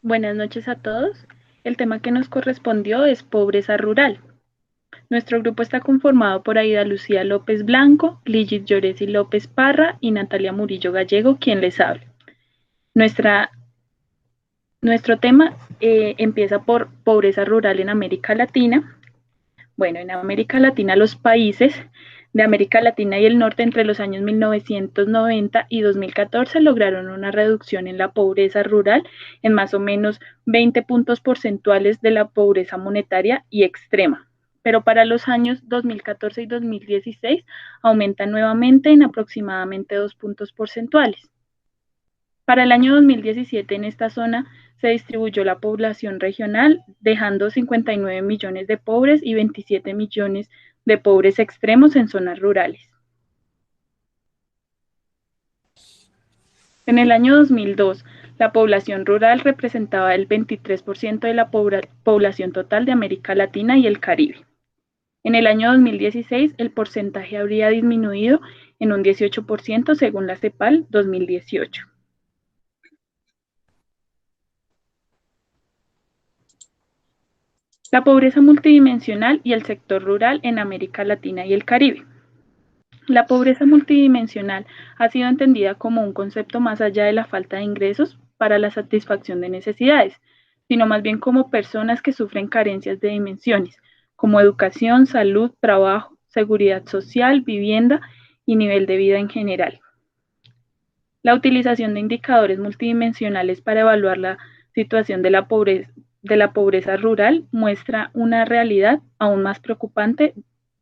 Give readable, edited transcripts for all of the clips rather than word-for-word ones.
Buenas noches a todos. El tema que nos correspondió es pobreza rural. Nuestro grupo está conformado por Aida Lucía López Blanco, Ligis Lloresi López Parra y Natalia Murillo Gallego, quien les habla. Nuestra, nuestro tema empieza por pobreza rural en América Latina. Bueno, en América Latina los países de América Latina y el Norte entre los años 1990 y 2014 lograron una reducción en la pobreza rural en más o menos 20 puntos porcentuales de la pobreza monetaria y extrema. Pero para los años 2014 y 2016 aumenta nuevamente en aproximadamente 2 puntos porcentuales. Para el año 2017 en esta zona se distribuyó la población regional, dejando 59 millones de pobres y 27 millones de pobres extremos en zonas rurales. En el año 2002, la población rural representaba el 23% de la población total de América Latina y el Caribe. En el año 2016, el porcentaje habría disminuido en un 18% según la CEPAL 2018. La pobreza multidimensional y el sector rural en América Latina y el Caribe. La pobreza multidimensional ha sido entendida como un concepto más allá de la falta de ingresos para la satisfacción de necesidades, sino más bien como personas que sufren carencias de dimensiones, como educación, salud, trabajo, seguridad social, vivienda y nivel de vida en general. La utilización de indicadores multidimensionales para evaluar la situación de la pobreza rural muestra una realidad aún más preocupante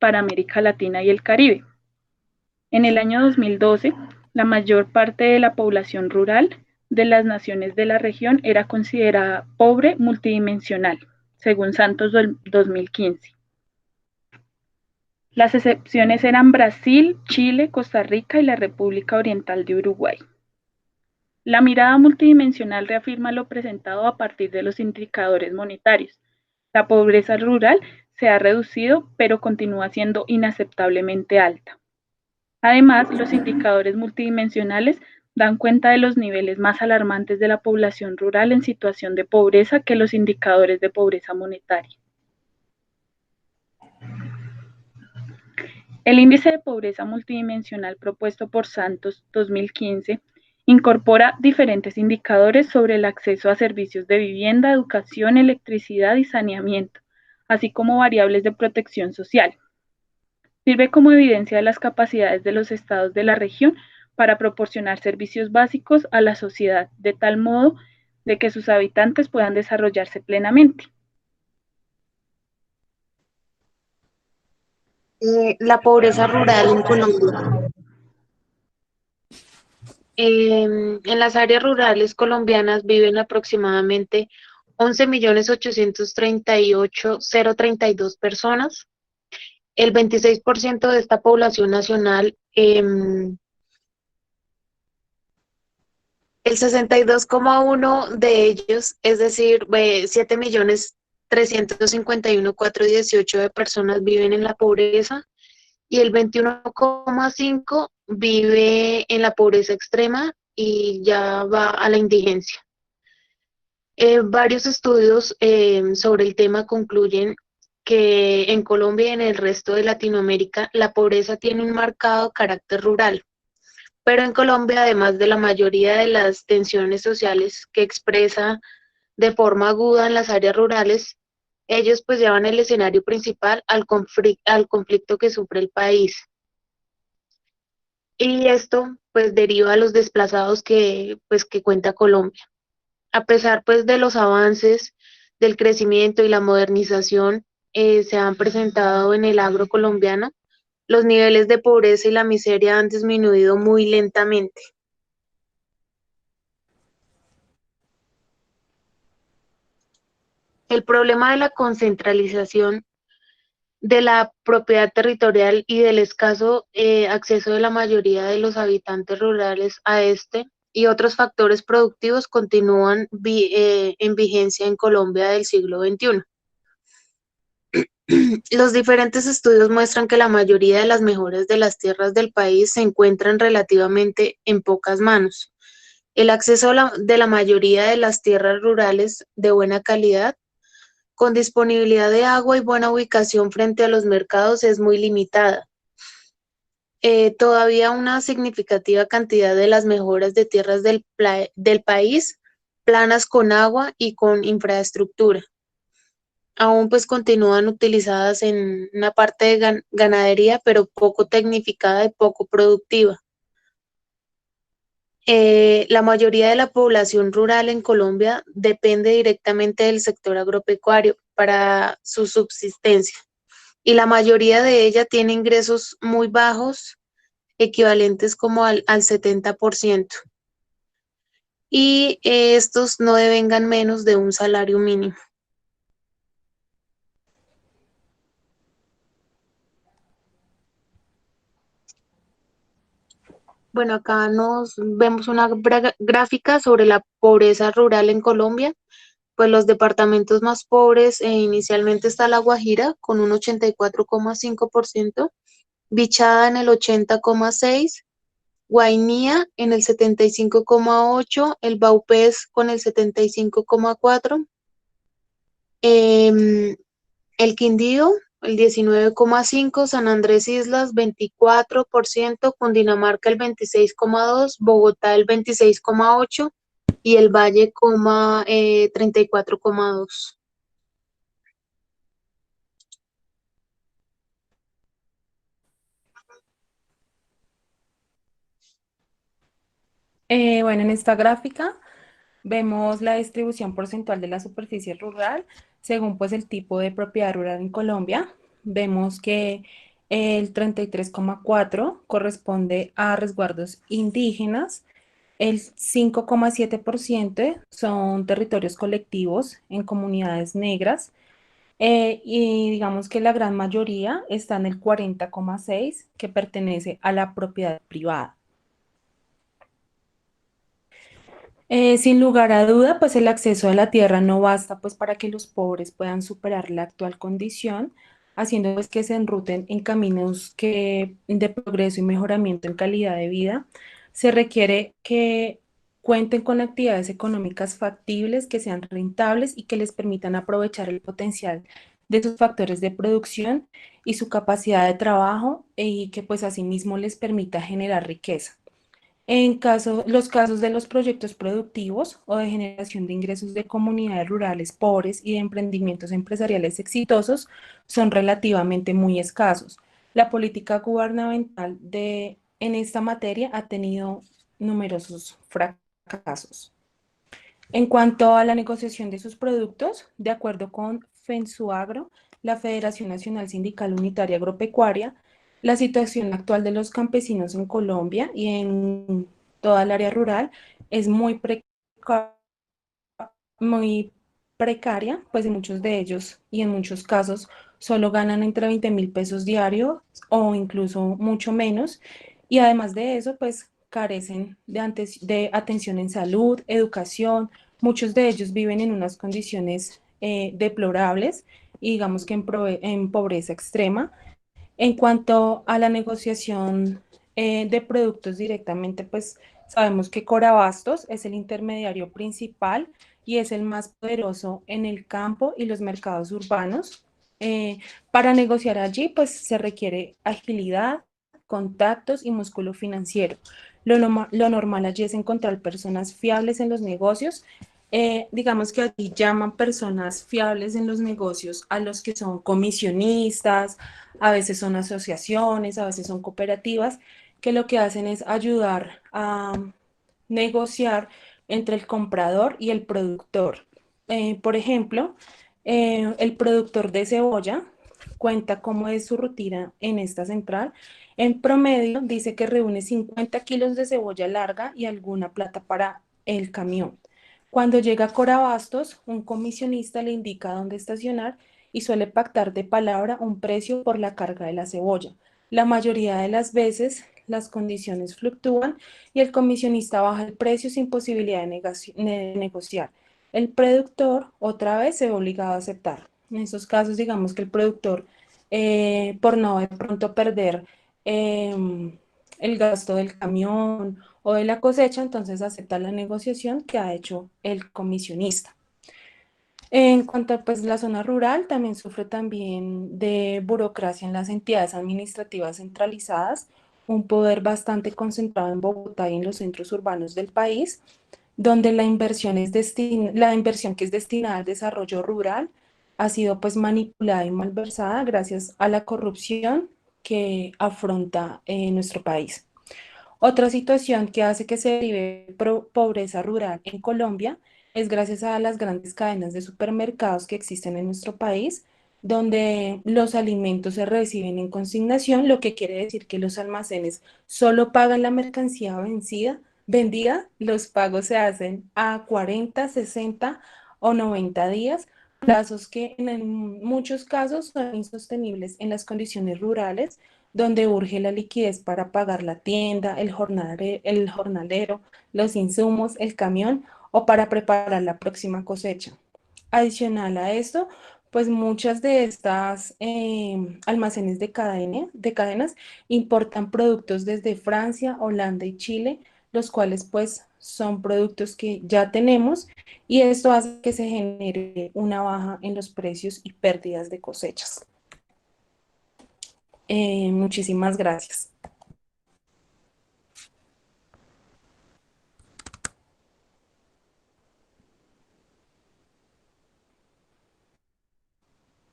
para América Latina y el Caribe. En el año 2012, la mayor parte de la población rural de las naciones de la región era considerada pobre multidimensional, según Santos 2015. Las excepciones eran Brasil, Chile, Costa Rica y la República Oriental de Uruguay. La mirada multidimensional reafirma lo presentado a partir de los indicadores monetarios. La pobreza rural se ha reducido, pero continúa siendo inaceptablemente alta. Además, los indicadores multidimensionales dan cuenta de los niveles más alarmantes de la población rural en situación de pobreza que los indicadores de pobreza monetaria. El índice de pobreza multidimensional propuesto por Santos 2015 incorpora diferentes indicadores sobre el acceso a servicios de vivienda, educación, electricidad y saneamiento, así como variables de protección social. Sirve como evidencia de las capacidades de los estados de la región para proporcionar servicios básicos a la sociedad de tal modo de que sus habitantes puedan desarrollarse plenamente. La pobreza rural en Colombia. En las áreas rurales colombianas viven aproximadamente 11.838.032 personas. El 26% de esta población nacional, el 62,1 de ellos, es decir, 7.351.418 de personas viven en la pobreza y el 21,5 vive en la pobreza extrema y ya va a la indigencia. Varios estudios sobre el tema concluyen que en Colombia y en el resto de Latinoamérica la pobreza tiene un marcado carácter rural, pero en Colombia, además de la mayoría de las tensiones sociales que expresa de forma aguda en las áreas rurales, ellos pues llevan el escenario principal al conflicto que sufre el país. Y esto pues deriva a los desplazados que cuenta Colombia. A pesar pues de los avances del crecimiento y la modernización se han presentado en el agro colombiano, los niveles de pobreza y la miseria han disminuido muy lentamente. El problema de la concentralización de la propiedad territorial y del escaso acceso de la mayoría de los habitantes rurales a este y otros factores productivos continúan en vigencia en Colombia del siglo XXI. Los diferentes estudios muestran que la mayoría de las mejoras de las tierras del país se encuentran relativamente en pocas manos. El acceso de la mayoría de las tierras rurales de buena calidad, con disponibilidad de agua y buena ubicación frente a los mercados, es muy limitada. Todavía una significativa cantidad de las mejoras de tierras del país, planas con agua y con infraestructura, aún pues continúan utilizadas en una parte de ganadería, pero poco tecnificada y poco productiva. La mayoría de la población rural en Colombia depende directamente del sector agropecuario para su subsistencia y la mayoría de ella tiene ingresos muy bajos, equivalentes como al 70%, y estos no devengan menos de un salario mínimo. Bueno, acá nos vemos una gráfica sobre la pobreza rural en Colombia. Pues los departamentos más pobres, inicialmente está La Guajira con un 84,5%, Bichada en el 80,6%, Guainía en el 75,8%, el Baupés con el 75,4%, el Quindío el 19,5%, San Andrés Islas 24%, Cundinamarca el 26,2%, Bogotá el 26,8% y el Valle 34,2%. Bueno, en esta gráfica vemos la distribución porcentual de la superficie rural según pues el tipo de propiedad rural en Colombia. Vemos que el 33,4 corresponde a resguardos indígenas, el 5,7% son territorios colectivos en comunidades negras, y digamos que la gran mayoría está en el 40,6 que pertenece a la propiedad privada. Sin lugar a duda, pues el acceso a la tierra no basta pues para que los pobres puedan superar la actual condición, haciendo pues que se enruten en caminos de progreso y mejoramiento en calidad de vida. Se requiere que cuenten con actividades económicas factibles, que sean rentables y que les permitan aprovechar el potencial de sus factores de producción y su capacidad de trabajo y que pues asimismo les permita generar riqueza. Los casos de los proyectos productivos o de generación de ingresos de comunidades rurales pobres y de emprendimientos empresariales exitosos son relativamente muy escasos. La política gubernamental en esta materia ha tenido numerosos fracasos. En cuanto a la negociación de sus productos, de acuerdo con FENSUAGRO, la Federación Nacional Sindical Unitaria Agropecuaria, la situación actual de los campesinos en Colombia y en toda el área rural es muy precaria, pues en muchos de ellos y en muchos casos solo ganan entre 20.000 pesos diarios o incluso mucho menos. Y además de eso, pues carecen de atención en salud, educación. Muchos de ellos viven en unas condiciones deplorables y digamos que en pobreza extrema. En cuanto a la negociación de productos directamente, pues sabemos que Corabastos es el intermediario principal y es el más poderoso en el campo y los mercados urbanos. Para negociar allí, pues se requiere agilidad, contactos y músculo financiero. Lo normal allí es encontrar personas fiables en los negocios. Digamos que allí llaman personas fiables en los negocios a los que son comisionistas, a veces son asociaciones, a veces son cooperativas, que lo que hacen es ayudar a negociar entre el comprador y el productor. Por ejemplo, el productor de cebolla cuenta cómo es su rutina en esta central. En promedio, dice que reúne 50 kilos de cebolla larga y alguna plata para el camión. Cuando llega a Corabastos, un comisionista le indica dónde estacionar y suele pactar de palabra un precio por la carga de la cebolla. La mayoría de las veces las condiciones fluctúan y el comisionista baja el precio sin posibilidad de negociar. El productor otra vez se ve obligado a aceptar. En esos casos, digamos que el productor, por no de pronto perder eh, el gasto del camión o de la cosecha, entonces acepta la negociación que ha hecho el comisionista. En cuanto a pues, la zona rural, también sufre también de burocracia en las entidades administrativas centralizadas, un poder bastante concentrado en Bogotá y en los centros urbanos del país, donde la inversión que es destinada al desarrollo rural ha sido pues manipulada y malversada gracias a la corrupción que afronta nuestro país. Otra situación que hace que se vive pobreza rural en Colombia es gracias a las grandes cadenas de supermercados que existen en nuestro país, donde los alimentos se reciben en consignación, lo que quiere decir que los almacenes solo pagan la mercancía vendida, los pagos se hacen a 40, 60 o 90 días, plazos que en muchos casos son insostenibles en las condiciones rurales donde urge la liquidez para pagar la tienda, el jornalero, los insumos, el camión o para preparar la próxima cosecha. Adicional a esto, pues muchas de estas almacenes de cadenas importan productos desde Francia, Holanda y Chile, los cuales pues son productos que ya tenemos y esto hace que se genere una baja en los precios y pérdidas de cosechas. Muchísimas gracias.